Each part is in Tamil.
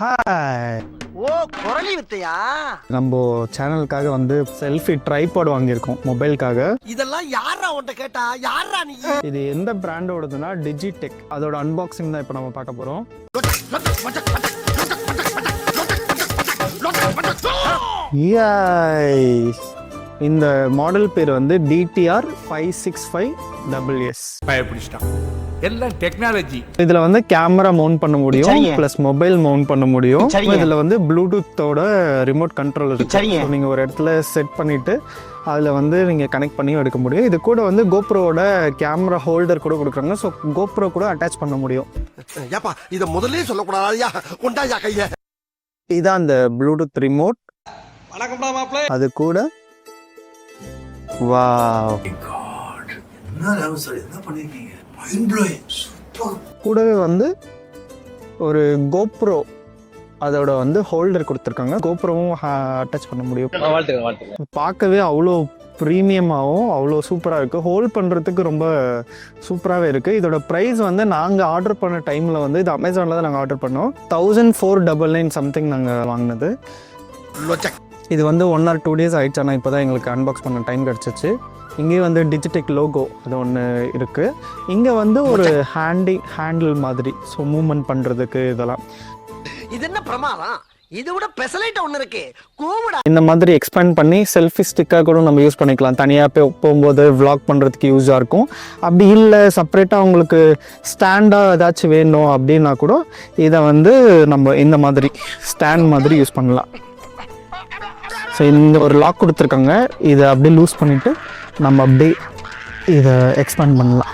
ஹாய். ஓ குரலி வித்தையா? நம்ம சேனலுக்காக வந்து செல்ஃபி ட்ரைபாட் வாங்கியிருக்கோம் மொபைலுக்காக. இதெல்லாம் யாரா உன்கிட்ட கேட்டா? யாரா நீ? இது எந்த பிராண்டோடதுன்னா டிஜிடெக். அதோட அன்பாக்சிங் தான் இப்போ நம்ம பார்க்க போகிறோம். இந்த மாடல் பேர் வந்து DTR 565SS. பயப்பிடிச்சிட்டான். எல்லாம் டெக்னாலஜி. இதுல வந்து கேமரா மவுண்ட் பண்ண முடியும், பிளஸ் மொபைல் மவுண்ட் பண்ண முடியும். இதுல வந்து ப்ளூடூத்தோட ரிமோட் கண்ட்ரோல் இருக்கு. நீங்க ஒரு இடத்துல செட் பண்ணிட்டு அதில் வந்து நீங்கள் கனெக்ட் பண்ணி எடுக்க முடியும். இது கூட வந்து கோப்ரோவோட கேமரா ஹோல்டர் கூட கொடுக்குறாங்க. ஸோ கோப்ரோ கூட அட்டாச் பண்ண முடியும். ஏப்பா இதை முதல்ல சொல்லக்கூடாதா? கொண்டாயா கைய. இதான் அந்த ப்ளூடூத் ரிமோட். அது கூட கூடவே வந்து ஒரு கோப்ரோ அதோட வந்து ஹோல்டர் கொடுத்துருக்காங்க. கோப்ரோவும் அட்டாச் பண்ண முடியும். பார்க்கவே அவ்வளோ ப்ரீமியமாகவும் அவ்வளோ சூப்பராக இருக்குது. ஹோல்ட் பண்ணுறதுக்கு ரொம்ப சூப்பராகவே இருக்குது. இதோட ப்ரைஸ் வந்து நாங்கள் ஆர்டர் பண்ண டைமில் வந்து இது அமேசானில் தான் நாங்கள் ஆர்டர் பண்ணோம். 1499 சம்திங் நாங்கள் வாங்கினது. இது வந்து 1 or 2 days ஆகிடுச்சு. ஆனால் இப்போ தான் எங்களுக்கு அன்பாக்ஸ் பண்ண டைம் கிடச்சிச்சு. இங்கே வந்து டிஜிடெக் லோகோ அது ஒன்று இருக்குது. இங்கே வந்து ஒரு ஹேண்டில் மாதிரி, ஸோ மூவ்மெண்ட் பண்ணுறதுக்கு இதெல்லாம். இது என்ன பிரமாதம்? இது விட பெசலைட் ஒன்று இருக்கு. கூவுடா. இந்த மாதிரி எக்ஸ்பேண்ட் பண்ணி செல்ஃபி ஸ்டிக்காக கூட நம்ம யூஸ் பண்ணிக்கலாம். தனியாக போகும்போது vlog பண்ணுறதுக்கு யூஸாக இருக்கும். அப்படி இல்லை செப்பரேட்டாக உங்களுக்கு ஸ்டாண்டாக ஏதாச்சும் வேணும் அப்படின்னா கூட இதை வந்து நம்ம இந்த மாதிரி ஸ்டாண்ட் மாதிரி யூஸ் பண்ணலாம். ஸோ இந்த ஒரு லாக் கொடுத்துருக்காங்க. இதை அப்படியே லூஸ் பண்ணிவிட்டு நம்ம அப்படியே இதை எக்ஸ்பேண்ட் பண்ணலாம்.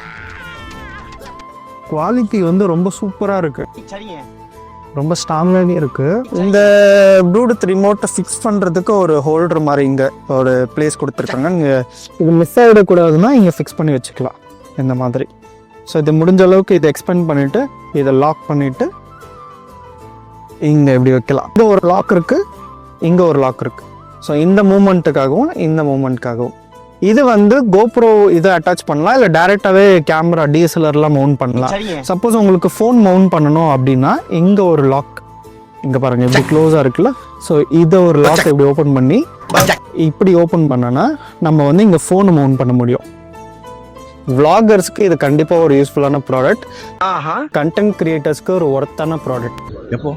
குவாலிட்டி வந்து ரொம்ப சூப்பராக இருக்குது, ரொம்ப ஸ்ட்ராங்காகவே இருக்குது. இந்த ப்ளூடூத் ரிமோட்டை ஃபிக்ஸ் பண்ணுறதுக்கு ஒரு ஹோல்டர் மாதிரி இங்கே ஒரு பிளேஸ் கொடுத்துருக்காங்க. இங்கே இது மிஸ் ஆகிடக்கூடாதுன்னா இங்கே ஃபிக்ஸ் பண்ணி வச்சுக்கலாம் இந்த மாதிரி. ஸோ இது முடிஞ்ச அளவுக்கு இதை எக்ஸ்பேண்ட் பண்ணிவிட்டு இதை லாக் பண்ணிவிட்டு இங்கே எப்படி வைக்கலாம். இங்கே ஒரு லாக் இருக்குது, இங்கே ஒரு லாக் இருக்குது. ஸோ இந்த மூமெண்ட்டுக்காகவும் இந்த மூமெண்ட்டுக்காகவும் இது வந்து கோப்ரோ இதை அட்டாச் பண்ணலாம், இல்லை டைரெக்டாகவே கேமரா DSLRலாம் மவுண்ட் பண்ணலாம். சப்போஸ் உங்களுக்கு ஃபோன் மவுண்ட் பண்ணணும் அப்படின்னா இங்கே ஒரு லாக், இங்கே பாருங்கள் இப்படி க்ளோஸாக இருக்குல்ல. ஸோ இதை ஒரு லாக் இப்படி ஓப்பன் பண்ணி இப்படி ஓப்பன் பண்ணோன்னா நம்ம வந்து இங்கே ஃபோனை மவுண்ட் பண்ண முடியும். விளாகர்ஸ்க்கு இது கண்டிப்பாக ஒரு யூஸ்ஃபுல்லான ப்ராடக்ட். கண்டென்ட் கிரியேட்டர்ஸ்க்கு ஒரு ஒர்த்தான ப்ராடக்ட். எப்போ